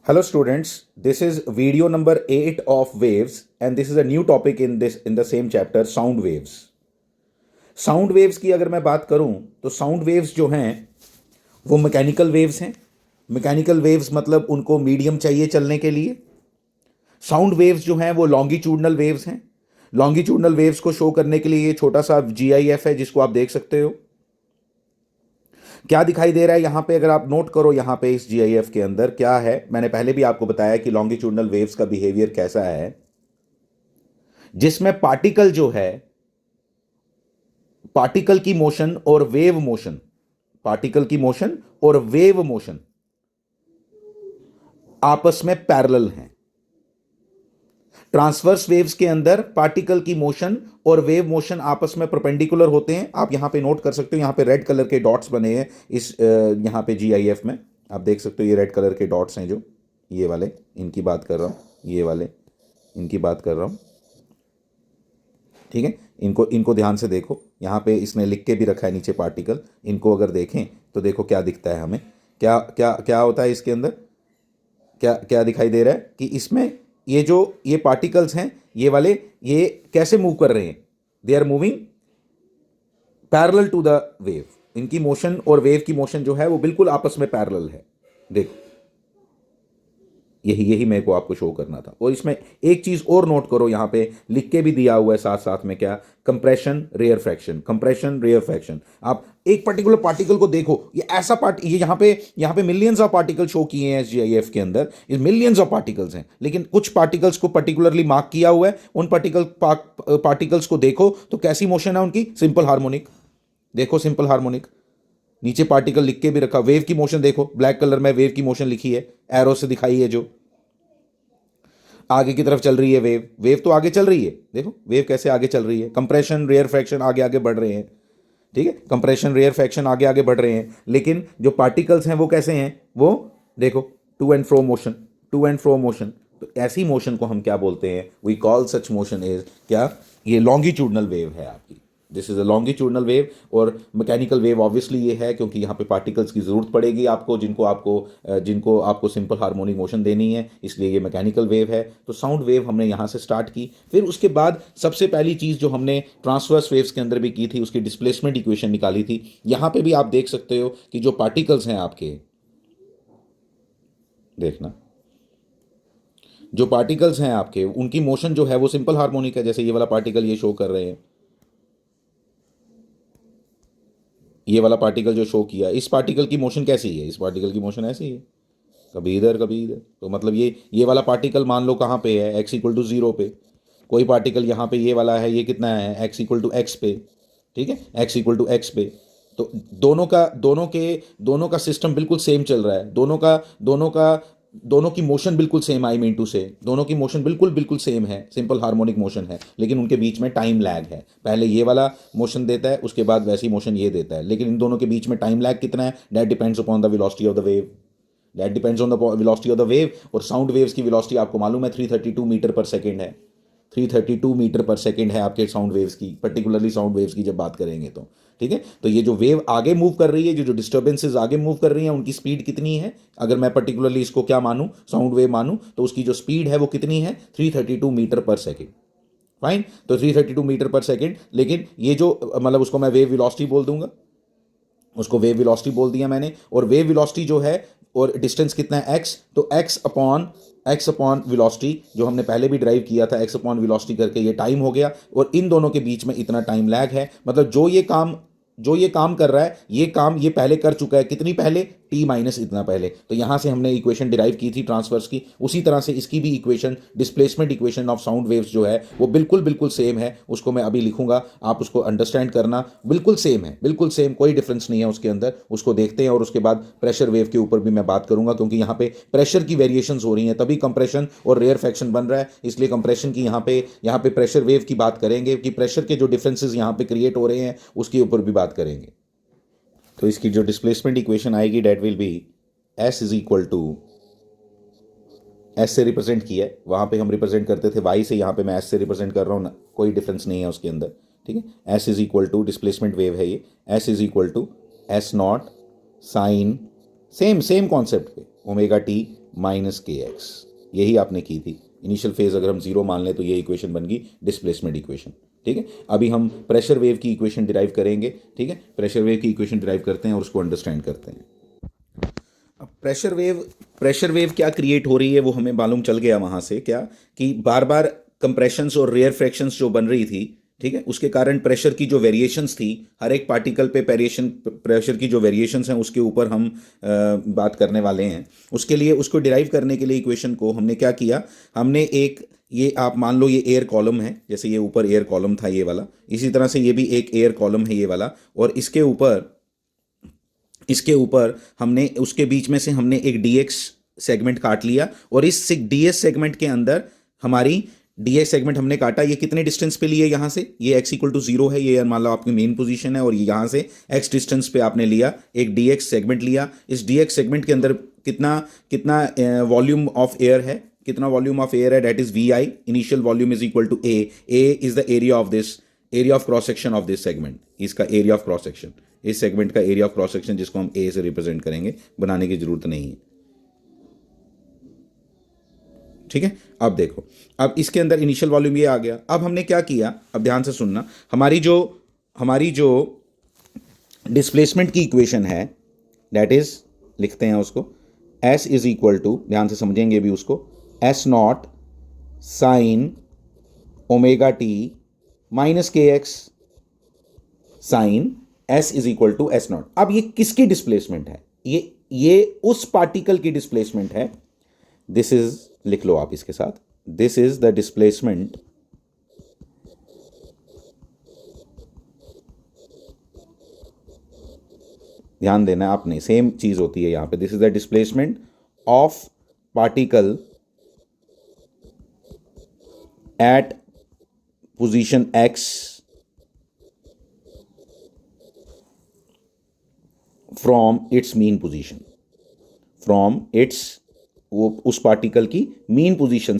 Hello students, this is video number 8 of waves and this is a new topic in the same chapter sound waves. Sound waves की अगर मैं बात करूं तो sound waves जो हैं वो मैकेनिकल वेव्स हैं. मैकेनिकल वेव्स मतलब उनको मीडियम चाहिए चलने के लिए. साउंड वेव्स जो हैं वो लॉन्गिट्यूडनल वेव्स हैं. लॉन्गिट्यूडनल वेव्स को शो करने के लिए ये छोटा सा GIF है जिसको आप देख सकते हो. क्या दिखाई दे रहा है यहां पे, अगर आप नोट करो यहां पे इस GIF के अंदर क्या है. मैंने पहले भी आपको बताया कि लॉन्गिट्यूडनल वेव्स का बिहेवियर कैसा है, जिसमें पार्टिकल जो है, पार्टिकल की मोशन और वेव मोशन, पार्टिकल की मोशन और वेव मोशन आपस में पैरेलल हैं. ट्रांसवर्स वेव्स के अंदर पार्टिकल की मोशन और वेव मोशन आपस में परपेंडिकुलर होते हैं. आप यहां पे नोट कर सकते हो, यहां पे रेड कलर के डॉट्स बने हैं इस यहां पे GIF में आप देख सकते हो. ये रेड कलर के डॉट्स हैं जो ये वाले, इनकी बात कर रहा हूं, ये वाले इनकी बात कर रहा हूं. ठीक है, इनको ध्यान से देखो. यहां पे इसने लिख के भी रखा है नीचे पार्टिकल. इनको अगर देखें तो देखो क्या दिखता है हमें. क्या क्या क्या होता है इसके अंदर, क्या क्या दिखाई दे रहा है कि इसमें ये पार्टिकल्स हैं, ये वाले, ये कैसे मूव कर रहे हैं. They are moving parallel to the wave. इनकी मोशन और वेव की मोशन जो है वो बिल्कुल आपस में पैरेलल है. देखो यही मेरे को आपको शो करना था. और इसमें एक चीज और नोट करो, यहां पे लिख के भी दिया हुआ है साथ साथ में, क्या, compression rarefaction. Compression rarefaction. आप एक पर्टिकुलर पार्टिकल को देखो, ये ऐसा ये यहां पे मिलियंस ऑफ पार्टिकल शो किए हैं GIF के अंदर. ये मिलियंस ऑफ पार्टिकल्स हैं, लेकिन कुछ पार्टिकल्स को पर्टिकुलरली मार्क किया हुआ है. उन पार्टिकल्स को देखो तो कैसी मोशन है उनकी, सिंपल हार्मोनिक. देखो सिंपल हार्मोनिक. नीचे पार्टिकल लिख के भी रखा. वेव की मोशन देखो, ब्लैक कलर में वेव की मोशन लिखी है, एरो से दिखाई है, जो आगे की तरफ चल रही है. वेव तो आगे चल रही है. देखो वेव कैसे आगे चल रही है. कंप्रेशन रेयर फ्रैक्शन आगे आगे बढ़ रहे हैं. ठीक है, कंप्रेशन रेयर फ्रैक्शन आगे आगे बढ़ रहे हैं. लेकिन जो पार्टिकल्स हैं वो कैसे हैं, वो देखो to and fro motion, to and fro motion. तो ऐसी मोशन को हम क्या बोलते हैं, we call such motion is क्या, ये लॉन्गिट्यूडनल वेव है आपकी. This is a longitudinal wave. और मैकेनिकल वेव ऑब्वियसली ये है क्योंकि यहाँ पे पार्टिकल्स की ज़रूरत पड़ेगी आपको, जिनको आपको सिंपल हार्मोनिक मोशन देनी है, इसलिए ये मैकेनिकल वेव है. तो साउंड वेव हमने यहाँ से स्टार्ट की. फिर उसके बाद सबसे पहली चीज़ जो हमने ट्रांसवर्स वेव्स के अंदर भी की थी, उसकी डिस्प्लेसमेंट इक्वेशन निकाली थी. यहाँ पे भी आप देख सकते हो कि जो पार्टिकल्स हैं आपके, देखना, जो पार्टिकल्स हैं आपके, उनकी मोशन जो है वो सिंपल हार्मोनिक है. जैसे ये वाला पार्टिकल ये शो कर रहे हैं, ये वाला पार्टिकल जो शो किया, इस पार्टिकल की मोशन कैसी है, इस पार्टिकल की मोशन ऐसी है, कभी इधर कभी इधर. तो मतलब ये वाला पार्टिकल मान लो कहाँ पे है, x=0 पे. कोई पार्टिकल यहाँ पे ये वाला है, ये कितना है, x=x पे. ठीक है, x=x पे. तो दोनों का सिस्टम बिल्कुल सेम चल रहा है. दोनों की मोशन बिल्कुल सेम, आई मीन टू से दोनों की मोशन बिल्कुल बिल्कुल सेम है, सिंपल हार्मोनिक मोशन है. लेकिन उनके बीच में टाइम लैग है. पहले ये वाला मोशन देता है, उसके बाद वैसी मोशन ये देता है. लेकिन इन दोनों के बीच में टाइम लैग कितना है, that depends upon the velocity of the wave. That depends on the velocity of the wave. और साउंड वेव्स की वेलोसिटी आपको मालूम है 332 मीटर पर सेकेंड है. 332 मीटर पर सेकेंड है आपके साउंड वेव्स की, पर्टिकुलरली साउंड वेव्स की जब बात करेंगे तो. ठीक है, तो ये जो वेव आगे मूव कर रही है, जो डिस्टर्बेंसेज आगे मूव कर रही हैं, उनकी स्पीड कितनी है, अगर मैं पर्टिकुलरली इसको क्या मानूं, साउंड वेव मानूं, तो उसकी जो स्पीड है वो कितनी है, 332 मीटर पर सेकेंड. फाइन, तो 332 मीटर पर सेकेंड. लेकिन ये जो मतलब उसको मैं वेव वेलोसिटी बोल दूंगा, उसको वेव वेलोसिटी बोल दिया मैंने. और वेव वेलोसिटी जो है, और डिस्टेंस कितना है, x, तो x अपॉन वेलोसिटी जो हमने पहले भी ड्राइव किया था, x अपॉन वेलोसिटी करके ये टाइम हो गया. और इन दोनों के बीच में इतना टाइम लैग है. मतलब जो ये काम कर रहा है, ये काम ये पहले कर चुका है, कितनी पहले, t माइनस इतना पहले. तो यहां से हमने इक्वेशन डिराइव की थी ट्रांसवर्स की. उसी तरह से इसकी भी equation, displacement equation of sound waves जो है वो बिल्कुल बिल्कुल सेम है. उसको मैं अभी लिखूंगा, आप उसको अंडरस्टैंड करना. बिल्कुल सेम है, बिल्कुल सेम, कोई डिफरेंस नहीं है उसके अंदर. उसको देखते हैं और उसके बाद प्रेशर वेव के ऊपर भी मैं बात करूंगा, क्योंकि यहाँ पे प्रेशर की वेरिएशंस हो रही हैं, तभी कंप्रेशन और रेयर फ्रैक्शन बन रहा है. इसलिए कंप्रेशन की यहाँ पे प्रेशर वेव की बात करेंगे कि प्रेशर के जो डिफरेंसेस यहाँ पे क्रिएट हो रहे हैं उसके ऊपर भी बात करेंगे. तो इसकी जो डिस्प्लेसमेंट इक्वेशन आएगी, that will be S is equal to, S से रिप्रेजेंट किया है, वहाँ पे हम रिप्रेजेंट करते थे Y से, यहाँ पे मैं S से रिप्रेजेंट कर रहा हूँ ना, कोई डिफरेंस नहीं है उसके अंदर. ठीक है, S is equal to, displacement wave है ये, S is equal to S naught sine, same concept पे, omega T minus K X, यही आपने की थी। इनिशियल फेज अगर हम जीरो मान लें तो ये इक्वेशन बन गई डिस्प्लेसमेंट इक्वेशन। ठीक है, अभी हम प्रेशर वेव की इक्वेशन डिराइव करेंगे। ठीक है, प्रेशर वेव की इक्वेशन डिराइव करते हैं और उसको अंडरस्टैंड करते हैं। अब प्रेशर वेव क्या क्रिएट हो रही है वो हमें मालूम चल गया वहां से, क्या कि बार बार कंप्रेशंस और रेयर फ्रैक्शंस जो बन रही थी, ठीक है, उसके कारण प्रेशर की जो वेरिएशंस थी, हर एक पार्टिकल पे प्रेशर की जो वेरिएशंस हैं उसके ऊपर हम बात करने वाले हैं। उसके लिए उसको डिराइव करने के लिए इक्वेशन को हमने क्या किया, हमने एक, ये आप मान लो ये एयर कॉलम है, जैसे ये ऊपर एयर कॉलम था ये वाला, इसी तरह से ये भी एक एयर कॉलम है ये वाला, और इसके ऊपर हमने उसके बीच में से हमने एक डीएक्स सेगमेंट काट लिया, और इस डीएस सेगमेंट के अंदर हमारी डीएक्स सेगमेंट हमने काटा। ये कितने डिस्टेंस पे लिए यहाँ से, ये एक्स इक्वल टू जीरो है, ये मान लो आपकी मेन पोजीशन है, और ये यहाँ से एक्स डिस्टेंस पे आपने लिया एक डीएक्स सेगमेंट लिया। इस डीएक्स सेगमेंट के अंदर कितना कितना वॉल्यूम ऑफ एयर है, कितना वॉल्यूम ऑफ एयर है, that is V I, initial volume is equal to A is the area of this, area of cross section of this segment, इसका एरिया ऑफ क्रॉस सेक्शन, इस सेगमेंट का area of cross section, जिसको हम ए से represent करेंगे, बनाने की जरूरत नहीं है। ठीक है, अब देखो, अब इसके अंदर इनिशियल वॉल्यूम ये आ गया। अब हमने क्या किया, अब ध्यान से सुनना, हमारी जो डिस्प्लेसमेंट की इक्वेशन है, दैट इज, लिखते हैं उसको, एस इज इक्वल टू, ध्यान से समझेंगे भी उसको, S not sine omega T minus K X sine S is equal to S naught. अब ये किसकी डिस्प्लेसमेंट है, ये उस पार्टिकल की डिस्प्लेसमेंट है। दिस इज, लिख लो आप इसके साथ, दिस इज द डिस्प्लेसमेंट ध्यान देना आपने, सेम चीज होती है यहां पे, this is the displacement of particle at position x from its mean position, from its, वो उस पार्टिकल की मीन पोजीशन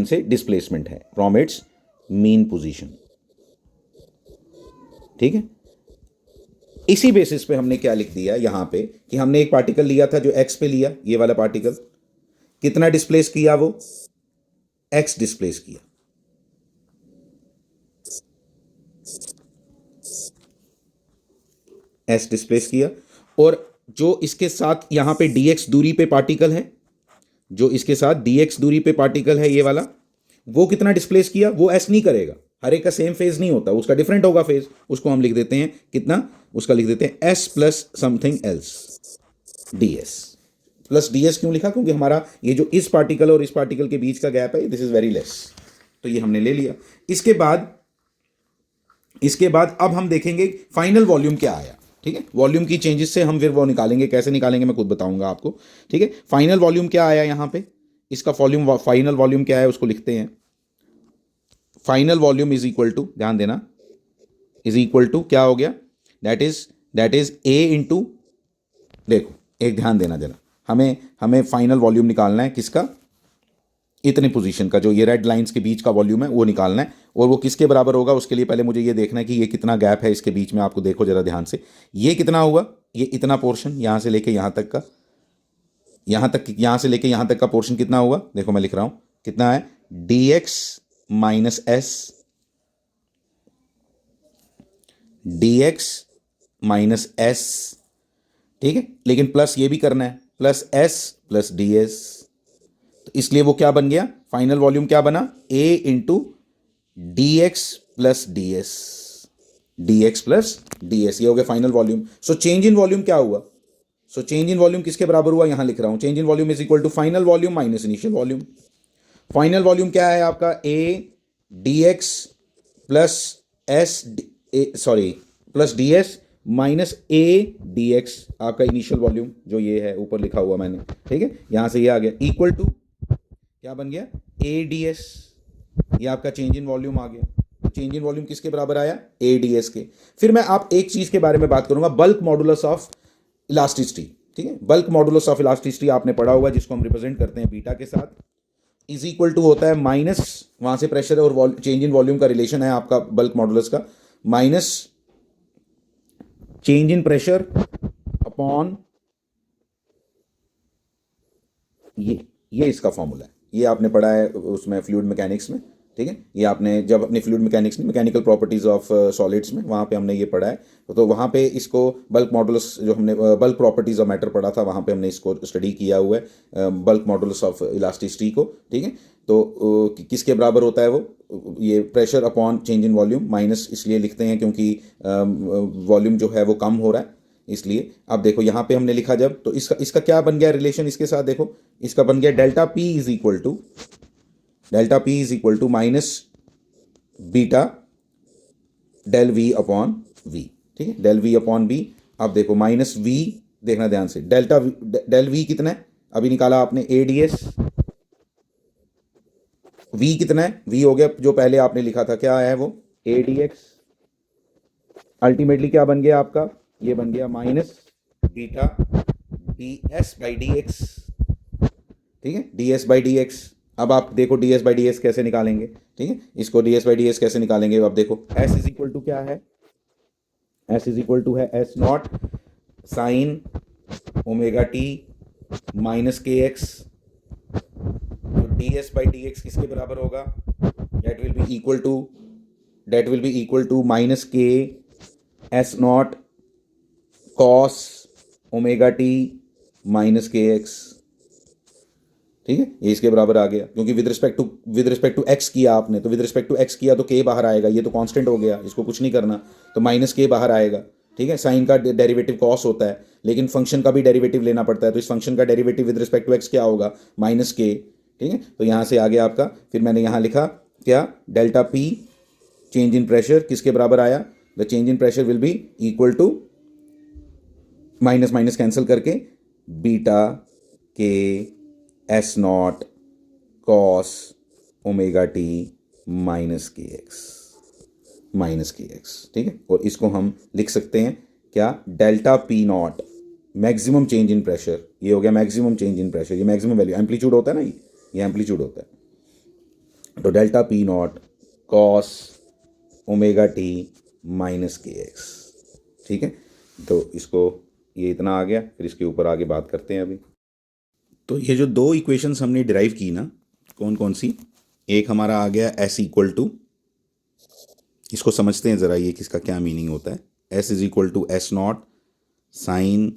से डिस्प्लेसमेंट है, फ्रॉम इट्स मीन पोजीशन। ठीक है, इसी बेसिस पे हमने क्या लिख दिया यहां पे, कि हमने एक पार्टिकल लिया था जो एक्स पे लिया, ये वाला पार्टिकल कितना डिस्प्लेस किया, वो एक्स डिस्प्लेस किया। एस डिस्प्लेस किया, और जो इसके साथ यहां पे dx दूरी पे पार्टिकल है, जो इसके साथ dx दूरी पे पार्टिकल है ये वाला, वो कितना डिस्प्लेस किया, वो एस नहीं करेगा, हर एक का सेम फेज नहीं होता, उसका डिफरेंट होगा फेज, उसको हम लिख देते हैं कितना, उसका लिख देते हैं S plus something else, ds plus ds क्यों लिखा, क्योंकि हमारा ये जो इस पार्टिकल और इस पार्टिकल के बीच का गैप है, दिस इज वेरी लेस, तो ये हमने ले लिया। इसके बाद अब हम देखेंगे फाइनल वॉल्यूम क्या आया। ठीक है, वॉल्यूम की चेंजेस से हम फिर वो निकालेंगे, कैसे निकालेंगे मैं खुद बताऊंगा आपको। ठीक है, फाइनल वॉल्यूम क्या आया यहां पे, इसका फाइनल वॉल्यूम क्या है उसको लिखते हैं। Final volume is equal to, ध्यान देना, इज इक्वल टू क्या हो गया, दैट इज ए इंटू, देखो एक ध्यान देना जरा, हमें फाइनल वॉल्यूम निकालना है किसका, इतने पोजीशन का, जो ये रेड लाइंस के बीच का वॉल्यूम है वो निकालना है, और वो किसके बराबर होगा, उसके लिए पहले मुझे ये देखना है कि ये कितना गैप है इसके बीच में। आपको देखो जरा ध्यान से, ये कितना हुआ, ये इतना पोर्शन यहां से लेके यहां तक का, यहां से लेके यहां तक का पोर्शन कितना हुआ, देखो मैं लिख रहा हूं कितना है, dx minus S, dx minus S. ठीक है, लेकिन प्लस ये भी करना है, प्लस एस प्लस ds, तो इसलिए वो क्या बन गया, फाइनल वॉल्यूम क्या बना, a into dx plus ds, dx plus ds, ये हो गया final volume. So change in volume क्या हुआ, सो चेंज इन वॉल्यूम किसके बराबर हुआ, यहां लिख रहा हूं, change in volume is equal to final volume minus initial volume. Final volume क्या है आपका, a dx plus s, sorry plus ds minus a dx, आपका इनिशियल वॉल्यूम जो ये है ऊपर लिखा हुआ मैंने। ठीक है, यहां से ये आ गया, इक्वल टू क्या बन गया, a ds, ये आपका चेंज इन वॉल्यूम आ गया। तो चेंज इन वॉल्यूम किसके बराबर आया, a ds के। फिर मैं आप एक चीज के बारे में बात करूंगा, बल्क मॉडुलस ऑफ इलास्टिसिटी। ठीक है, बल्क मॉडुलस ऑफ इलास्टिसिटी आपने पढ़ा होगा, जिसको हम रिप्रेजेंट करते हैं बीटा के साथ, इज इक्वल टू होता है माइनस, वहां से प्रेशर और चेंज इन वॉल्यूम का रिलेशन है आपका बल्क मॉडुलस का, minus change in pressure upon ये इसका फॉर्मूला है, ये आपने पढ़ा है उसमें फ्लूइड मैकेनिक्स में, ठीक है। ये आपने जब अपनी फ्लूइड मैकेनिक्स में मैकेनिकल प्रॉपर्टीज ऑफ सॉलिड्स में वहाँ पे हमने ये पढ़ा है। तो वहाँ पे इसको बल्क मॉडुलस जो हमने बल्क प्रॉपर्टीज ऑफ मैटर पढ़ा था, वहाँ पे हमने इसको स्टडी किया हुआ है, बल्क मॉडुलस ऑफ इलास्टिसिटी को, ठीक है। तो किसके बराबर होता है वो, ये pressure upon change in volume, minus इसलिए लिखते हैं क्योंकि वॉल्यूम जो है वो कम हो रहा है, इसलिए। अब देखो यहाँ पे हमने लिखा जब, तो इसका इसका क्या बन गया रिलेशन इसके साथ, देखो इसका बन गया delta P is equal to minus beta del V upon V, ठीक है, डेल वी अपॉन वी। अब देखो माइनस वी, देखना ध्यान से, डेल वी कितना है अभी निकाला आपने, ए डी एस। वी कितना है, वी हो गया जो पहले आपने लिखा था, क्या है वो, ए डी एक्स। अल्टीमेटली क्या बन गया आपका, ये बन गया minus beta D S by D x, ठीक है, D S by D x. अब आप देखो D S by D S कैसे निकालेंगे, ठीक है, इसको D S by D S कैसे निकालेंगे। अब देखो एस इज इक्वल टू क्या है, एस इज इक्वल टू है S not sine omega T minus K X. तो D S by D X किसके बराबर होगा, that will be equal to minus K S not cos omega T minus K X, ठीक है, ये इसके बराबर आ गया, क्योंकि विद रिस्पेक्ट टू एक्स किया आपने, तो विद रिस्पेक्ट टू एक्स किया तो के बाहर आएगा, ये तो कांस्टेंट हो गया, इसको कुछ नहीं करना, तो माइनस के बाहर आएगा, ठीक है। साइन का डेरिवेटिव कॉस होता है, लेकिन फंक्शन का भी डेरिवेटिव लेना पड़ता है, तो इस फंक्शन का derivative with respect to X क्या होगा, माइनस के, ठीक है। तो यहाँ से आ गया आपका, फिर मैंने यहाँ लिखा क्या, delta P change in pressure किसके बराबर आया, the change in pressure will be equal to minus minus cancel करके बीटा के S not cos omega T minus K X, ठीक है। और इसको हम लिख सकते हैं क्या, delta P not maximum change in pressure, ये हो गया मैक्सिमम चेंज इन प्रेशर, ये मैक्सिमम वैल्यू, एम्पलीट्यूड होता है ना, ये एम्पलीट्यूड होता है, तो delta P not cos omega T minus K X, ठीक है। तो इसको, ये इतना आ गया, फिर इसके ऊपर आगे बात करते हैं अभी। तो ये जो दो इक्वेशंस हमने डिराइव की ना, कौन कौन सी, एक हमारा आ गया एस इक्वल टू, इसको समझते हैं ज़रा, ये किसका क्या मीनिंग होता है, S is equal to S not sine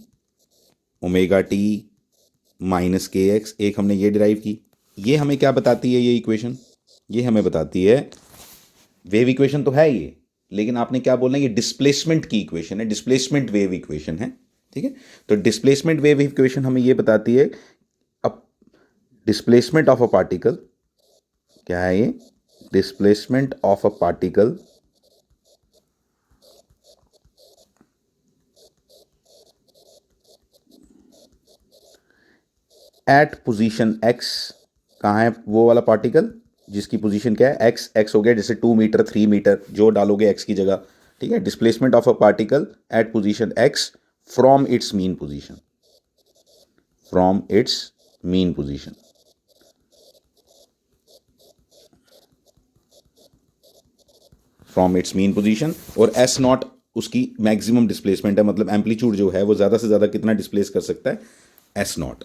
omega T minus K X, एक हमने ये डिराइव की। ये हमें क्या बताती है ये इक्वेशन, ये हमें बताती है, वेव इक्वेशन तो है ये, लेकिन आपने क्या बोलना है, ये डिस्प्लेसमेंट की इक्वेशन है, डिस्प्लेसमेंट वेव इक्वेशन है, ठीक है। तो डिस्प्लेसमेंट वेव इक्वेशन हमें ये बताती है, अब डिस्प्लेसमेंट ऑफ अ पार्टिकल क्या है, ये displacement of a particle at position x, कहाँ है वो वाला पार्टिकल जिसकी पोजीशन क्या है, एक्स, एक्स हो गया जैसे 2 मीटर 3 मीटर जो डालोगे एक्स की जगह, ठीक है। Displacement of a particle at position x from its mean position, from its mean position, from its mean position. और एस नॉट उसकी मैक्सिमम डिस्प्लेसमेंट है, मतलब एम्पलीट्यूड जो है वो ज़्यादा से ज़्यादा कितना डिस्प्लेस कर सकता है, एस नॉट,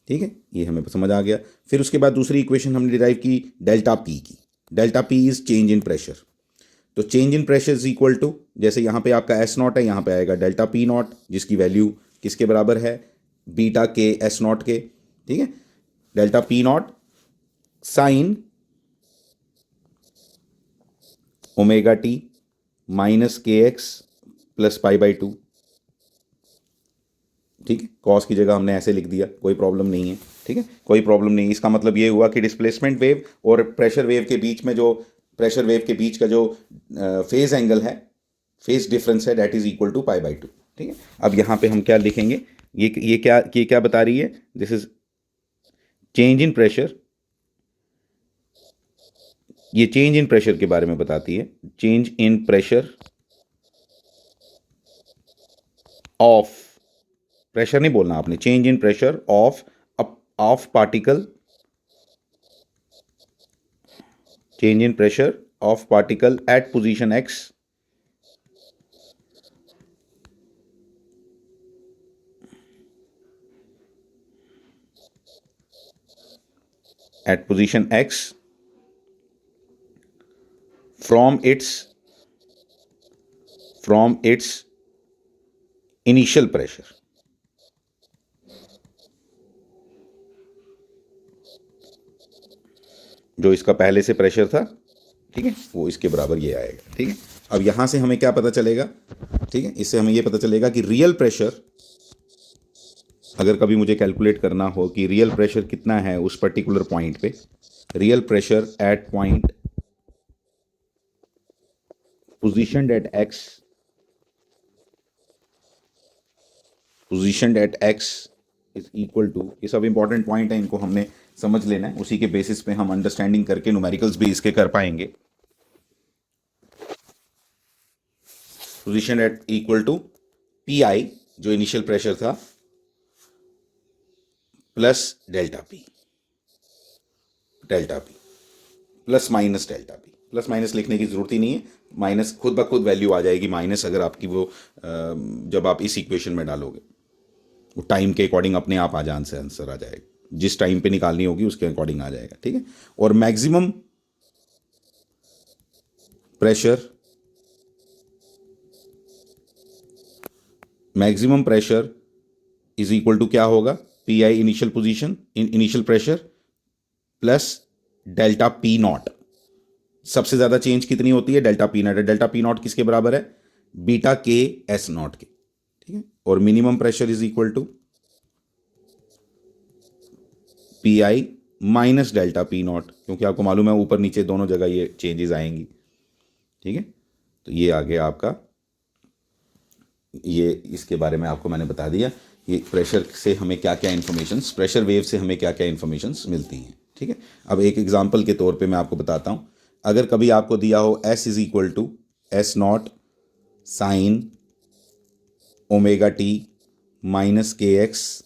ठीक है, ये हमें समझ आ गया। फिर उसके बाद दूसरी इक्वेशन हमने डिराइव की डेल्टा पी की, delta P is change in pressure. तो change in pressure is equal to, जैसे यहाँ पे आपका एस नॉट है, यहाँ पे आएगा डेल्टा पी नॉट, जिसकी वैल्यू किसके बराबर है, बीटा के एस नॉट के, ठीक है। Delta P naught sine omega T minus K X plus pi by two, ठीक है, कॉस की जगह हमने ऐसे लिख दिया, कोई प्रॉब्लम नहीं है, ठीक है, कोई प्रॉब्लम नहीं। इसका मतलब ये हुआ कि डिस्प्लेसमेंट वेव और प्रेशर वेव के बीच में जो, प्रेशर वेव के बीच का जो फेज एंगल है, फेज डिफरेंस है, that is equal to pi by two, ठीक है। अब यहाँ पे हम क्या लिखेंगे, ये क्या बता रही है, this is change in pressure, ये चेंज इन प्रेशर के बारे में बताती है, change in pressure of, pressure नहीं बोलना आपने, change in pressure of particle, change in pressure of particle at position x at position x from its initial pressure. जो इसका पहले से प्रेशर था, ठीक है, वो इसके बराबर ये आएगा। ठीक है, अब यहां से हमें क्या पता चलेगा? ठीक है, इससे हमें ये पता चलेगा कि रियल प्रेशर, अगर कभी मुझे कैलकुलेट करना हो कि रियल प्रेशर कितना है उस पर्टिकुलर पॉइंट पे, real pressure at point positioned at X, positioned at X is equal to, ये सब इंपॉर्टेंट पॉइंट है, इनको हमने समझ लेना है, उसी के बेसिस पे हम अंडरस्टैंडिंग करके न्यूमेरिकल्स भी इसके कर पाएंगे। Position at equal to P I, जो इनिशियल प्रेशर था, plus delta P, plus minus delta P. Plus minus लिखने की जरूरत ही नहीं है, माइनस खुद ब खुद वैल्यू आ जाएगी माइनस, अगर आपकी वो जब आप इस इक्वेशन में डालोगे, वो टाइम के अकॉर्डिंग अपने आप आ जान से आंसर आ जाएगा, जिस टाइम पे निकालनी होगी उसके अकॉर्डिंग आ जाएगा। ठीक है, और maximum pressure is equal to क्या होगा? P I initial position, initial pressure plus delta P not. सबसे ज्यादा चेंज कितनी होती है? Delta P not. Delta P not किसके बराबर है? बीटा के एस नॉट के। ठीक है, और minimum pressure is equal to P I minus delta P not, क्योंकि आपको मालूम है ऊपर नीचे दोनों जगह ये चेंजेस आएंगी। ठीक है, तो ये आ गया आपका, ये इसके बारे में आपको मैंने बता दिया, ये प्रेशर से हमें क्या क्या इन्फॉर्मेशंस, प्रेशर वेव से हमें क्या क्या इन्फॉर्मेशंस मिलती हैं। ठीक है, अब एक एग्जांपल के तौर पे मैं आपको बताता हूँ। अगर कभी आपको दिया हो S is equal to S not sine omega T minus K X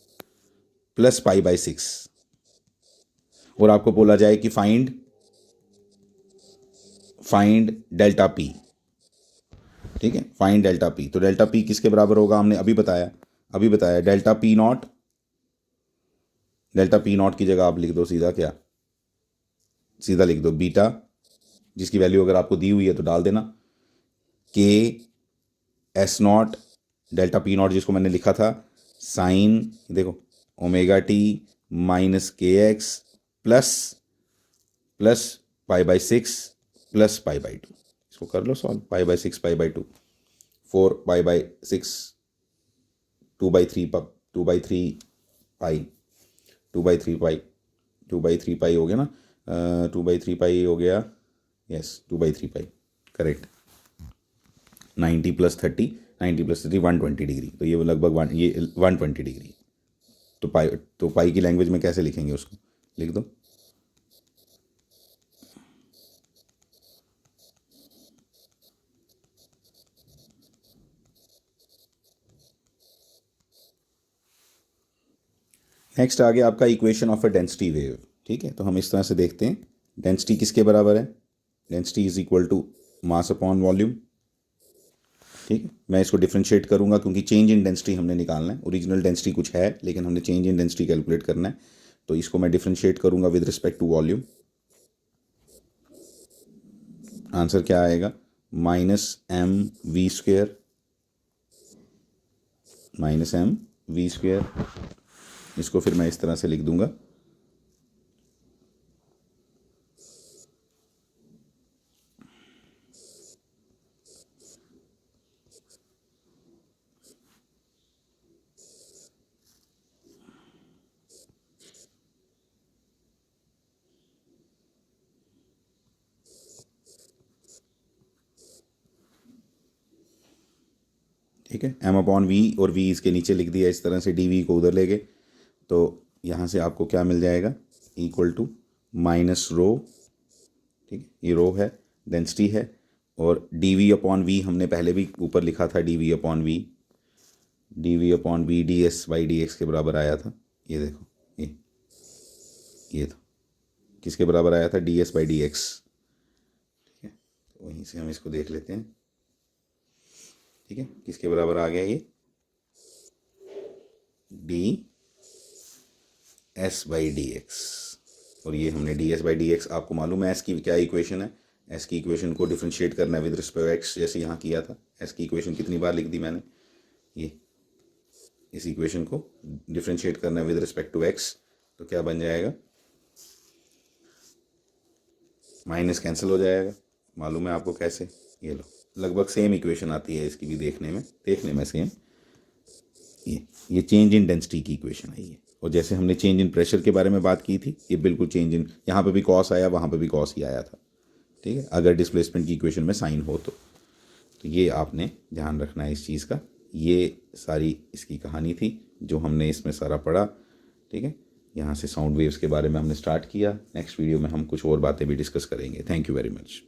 plus pi by six, और आपको बोला जाए कि फाइंड डेल्टा पी। ठीक है, फाइंड डेल्टा पी, तो डेल्टा पी किसके बराबर होगा? हमने अभी बताया delta P not, delta P not की जगह आप लिख दो सीधा, क्या सीधा लिख दो बीटा, जिसकी वैल्यू अगर आपको दी हुई है तो डाल देना, K S naught, delta P naught जिसको मैंने लिखा था साइन, देखो omega T minus K X plus plus pi by six plus pi by two. इसको कर लो solve, pi by six pi by two, 4 pi by 6, 2/3 pi, 2/3 pi, 2/3 pi हो गया ना, 2/3 पाई हो गया, यस 2/3 पाई, करेक्ट। 90 + 30, 90 + 30 120 डिग्री, तो ये लगभग ये 120 डिग्री। तो पाई की लैंग्वेज में कैसे लिखेंगे उसको? लिख दो नेक्स्ट आ गया आपका equation of a density wave. ठीक है, तो हम इस तरह से देखते हैं, डेंसिटी किसके बराबर है? Density is equal to mass upon volume. ठीक है, मैं इसको डिफ्रेंशिएट करूंगा क्योंकि चेंज इन डेंसिटी हमने निकालना है, ओरिजिनल डेंसिटी कुछ है लेकिन हमने चेंज इन डेंसिटी कैलकुलेट करना है, तो इसको मैं डिफ्रेंशिएट करूंगा with respect to volume. Answer क्या आएगा? -mv², -mv²। इसको फिर मैं इस तरह से लिख दूंगा, ठीक है, m/v, और v इसके नीचे लिख दिया इस तरह से, dv को उधर ले गए, तो यहाँ से आपको क्या मिल जाएगा? Equal to minus rho. ठीक है, ये रो है, डेंसिटी है, और dv/v हमने पहले भी ऊपर लिखा था, dv/v, dx/dx के बराबर आया था। ये देखो, ये तो किसके बराबर आया था? ds/dx। ठीक है, तो वहीं से हम इसको देख लेते हैं। ठीक है, किसके बराबर आ गया ये? ds/dx। और ये हमने D S by D x, आपको मालूम है एस की क्या इक्वेशन है, एस की इक्वेशन को डिफ्रेंशिएट करना है विद रिस्पेक्ट एक्स, जैसे यहाँ किया था। एस की इक्वेशन कितनी बार लिख दी मैंने, ये इस इक्वेशन को डिफ्रेंशिएट करना है विद रिस्पेक्ट टू एक्स, तो क्या बन जाएगा, माइनस कैंसिल हो जाएगा, मालूम है आपको कैसे, ये लो लगभग सेम इक्वेशन आती है इसकी भी, देखने में सेम। ये चेंज इन डेंसिटी की इक्वेशन है ये। और जैसे हमने चेंज इन प्रेशर के बारे में बात की थी, ये बिल्कुल चेंज इन, यहाँ पे भी कॉस आया, वहाँ पे भी कॉस ही आया था, ठीक है, अगर डिस्प्लेसमेंट की इक्वेशन में साइन हो तो ये आपने ध्यान रखना है इस चीज़ का। ये सारी इसकी कहानी थी जो हमने इसमें सारा पढ़ा, ठीक है। यहाँ से साउंड वेव्स के बारे में हमने स्टार्ट किया। नेक्स्ट वीडियो में हम कुछ और बातें भी डिस्कस करेंगे। Thank you very much.